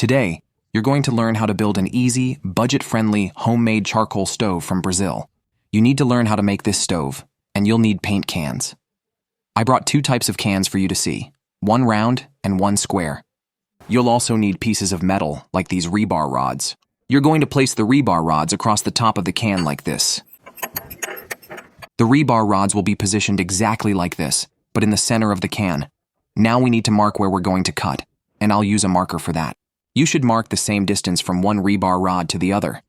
Today, you're going to learn how to build an easy, budget-friendly, homemade charcoal stove from Brazil. You need to learn how to make this stove, and you'll need paint cans. I brought two types of cans for you to see, one round and one square. You'll also need pieces of metal, like these rebar rods. You're going to place the rebar rods across the top of the can like this. The rebar rods will be positioned exactly like this, but in the center of the can. Now we need to mark where we're going to cut, and I'll use a marker for that. You should mark the same distance from one rebar rod to the other.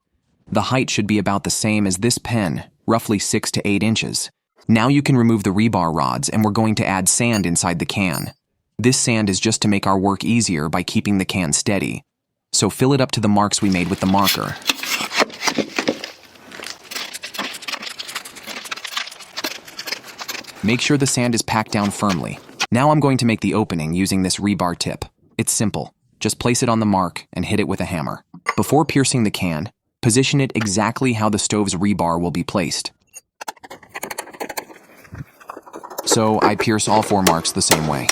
The height should be about the same as this pen, roughly 6 to 8 inches. Now you can remove the rebar rods, and we're going to add sand inside the can. This sand is just to make our work easier by keeping the can steady. So fill it up to the marks we made with the marker. Make sure the sand is packed down firmly. Now I'm going to make the opening using this rebar tip. It's simple. Just place it on the mark and hit it with a hammer. Before piercing the can, position it exactly how the stove's rebar will be placed. So I pierce all 4 marks the same way.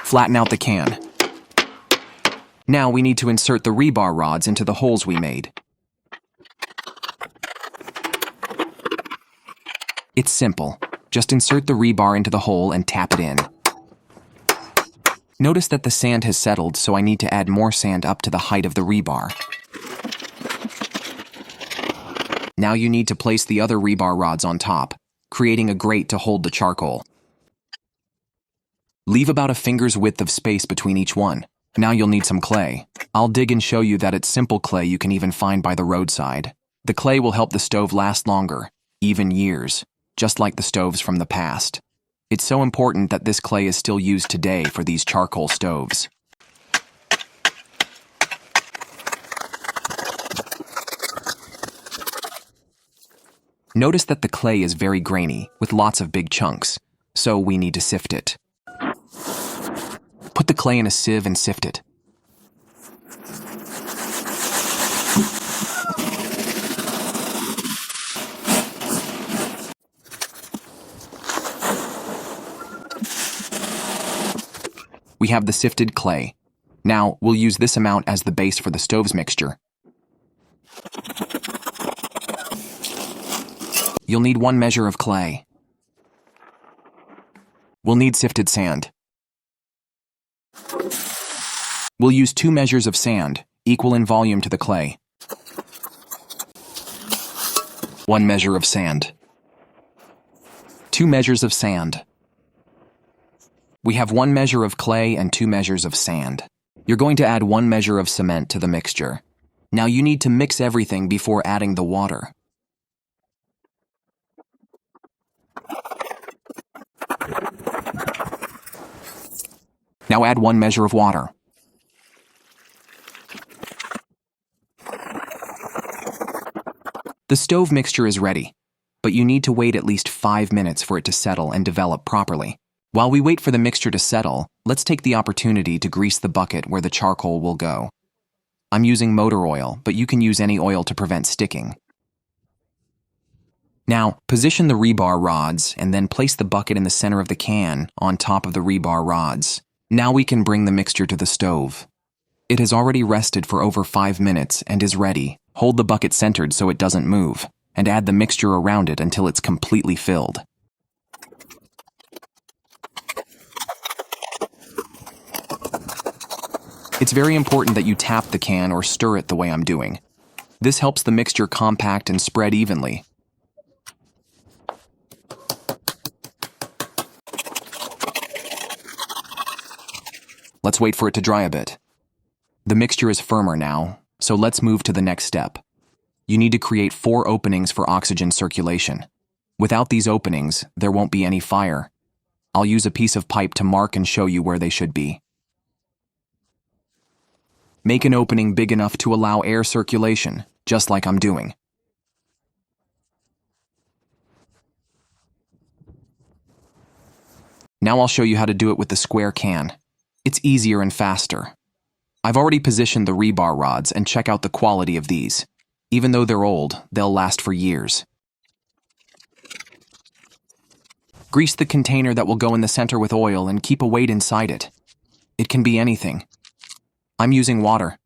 Flatten out the can. Now we need to insert the rebar rods into the holes we made. It's simple. Just insert the rebar into the hole and tap it in. Notice that the sand has settled, so I need to add more sand up to the height of the rebar. Now you need to place the other rebar rods on top, creating a grate to hold the charcoal. Leave about a finger's width of space between each one. Now you'll need some clay. I'll dig and show you that it's simple clay you can even find by the roadside. The clay will help the stove last longer, even years, just like the stoves from the past. It's so important that this clay is still used today for these charcoal stoves. Notice that the clay is very grainy, with lots of big chunks, so we need to sift it. Put the clay in a sieve and sift it. We have the sifted clay. Now, we'll use this amount as the base for the stove's mixture. You'll need 1 measure of clay. We'll need sifted sand. We'll use 2 measures of sand, equal in volume to the clay. 1 measure of sand. 2 measures of sand. We have 1 measure of clay and 2 measures of sand. You're going to add 1 measure of cement to the mixture. Now you need to mix everything before adding the water. Now add 1 measure of water. The stove mixture is ready, but you need to wait at least 5 minutes for it to settle and develop properly. While we wait for the mixture to settle, let's take the opportunity to grease the bucket where the charcoal will go. I'm using motor oil, but you can use any oil to prevent sticking. Now, position the rebar rods and then place the bucket in the center of the can on top of the rebar rods. Now we can bring the mixture to the stove. It has already rested for over 5 minutes and is ready. Hold the bucket centered so it doesn't move, and add the mixture around it until it's completely filled. It's very important that you tap the can or stir it the way I'm doing. This helps the mixture compact and spread evenly. Let's wait for it to dry a bit. The mixture is firmer now, so let's move to the next step. You need to create 4 openings for oxygen circulation. Without these openings, there won't be any fire. I'll use a piece of pipe to mark and show you where they should be. Make an opening big enough to allow air circulation, just like I'm doing. Now I'll show you how to do it with the square can. It's easier and faster. I've already positioned the rebar rods and check out the quality of these. Even though they're old, they'll last for years. Grease the container that will go in the center with oil and keep a weight inside it. It can be anything. I'm using water.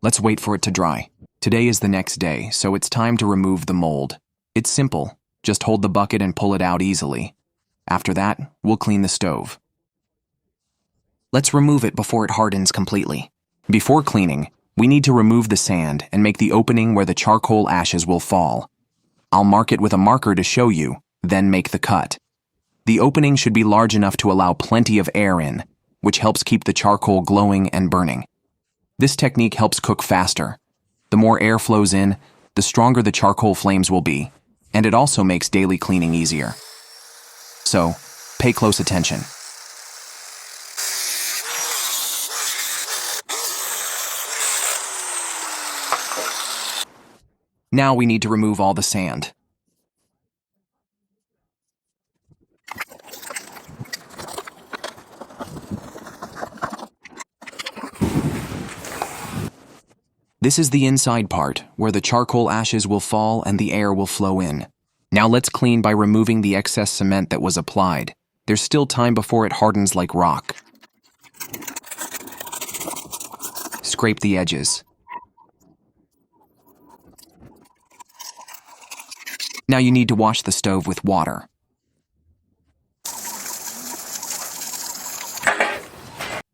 Let's wait for it to dry. Today is the next day, so it's time to remove the mold. It's simple. Just hold the bucket and pull it out easily. After that, we'll clean the stove. Let's remove it before it hardens completely. Before cleaning, we need to remove the sand and make the opening where the charcoal ashes will fall. I'll mark it with a marker to show you, then make the cut. The opening should be large enough to allow plenty of air in, which helps keep the charcoal glowing and burning. This technique helps cook faster. The more air flows in, the stronger the charcoal flames will be, and it also makes daily cleaning easier. So, pay close attention. Now we need to remove all the sand. This is the inside part, where the charcoal ashes will fall and the air will flow in. Now let's clean by removing the excess cement that was applied. There's still time before it hardens like rock. Scrape the edges. Now you need to wash the stove with water.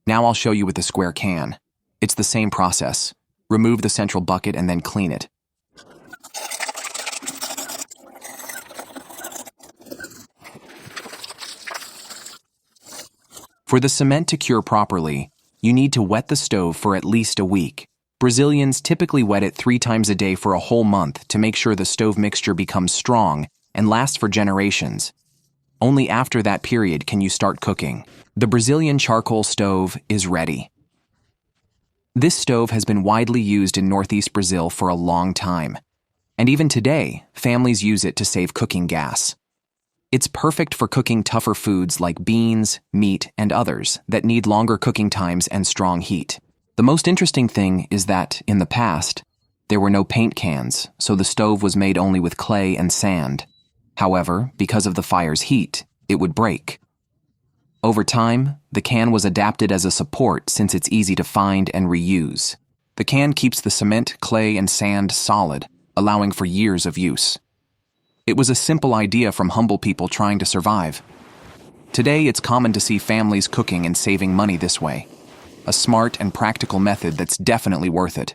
Now I'll show you with the square can. It's the same process. Remove the central bucket and then clean it. For the cement to cure properly, you need to wet the stove for at least a week. Brazilians typically wet it 3 times a day for a whole month to make sure the stove mixture becomes strong and lasts for generations. Only after that period can you start cooking. The Brazilian charcoal stove is ready. This stove has been widely used in northeast Brazil for a long time, and even today, families use it to save cooking gas. It's perfect for cooking tougher foods like beans, meat, and others that need longer cooking times and strong heat. The most interesting thing is that, in the past, there were no paint cans, so the stove was made only with clay and sand. However, because of the fire's heat, it would break. Over time, the can was adapted as a support since it's easy to find and reuse. The can keeps the cement, clay, and sand solid, allowing for years of use. It was a simple idea from humble people trying to survive. Today, it's common to see families cooking and saving money this way. A smart and practical method that's definitely worth it.